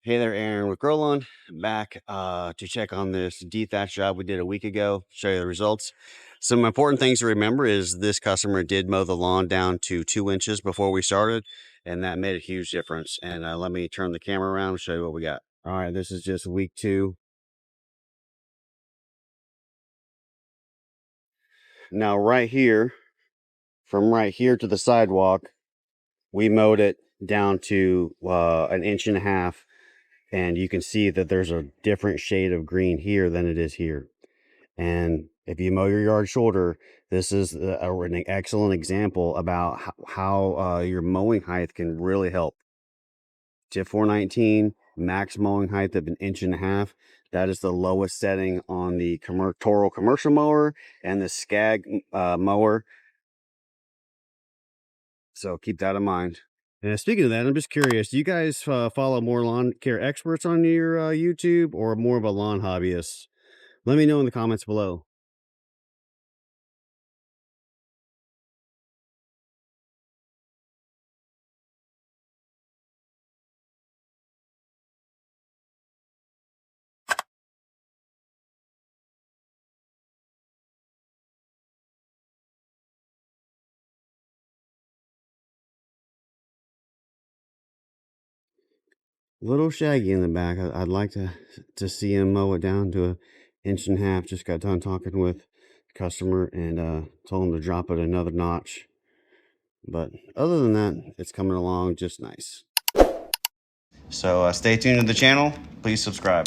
Hey there, Aaron with Growlawn, back to check on this dethatch job we did a week ago, show you the results. Some important things to remember is this customer did mow the lawn down to 2 inches before we started, and that made a huge difference. And let me turn the camera around and show you what we got. All right, this is just week 2. Now right here, from right here to the sidewalk, we mowed it down to 1.5 inches. And you can see that there's a different shade of green here than it is here. And if you mow your yard shorter, this is an excellent example about how your mowing height can really help. Tip 419, max mowing height of 1.5 inches. That is the lowest setting on the Toro commercial mower and the Skag mower. So keep that in mind. And speaking of that, I'm just curious, do you guys follow more lawn care experts on your YouTube or more of a lawn hobbyist? Let me know in the comments below. Little shaggy in the back. I'd like to see him mow it down to 1.5 inches. Just got done talking with the customer and told him to drop it another notch. But other than that, it's coming along just nice. So stay tuned to the channel. Please subscribe.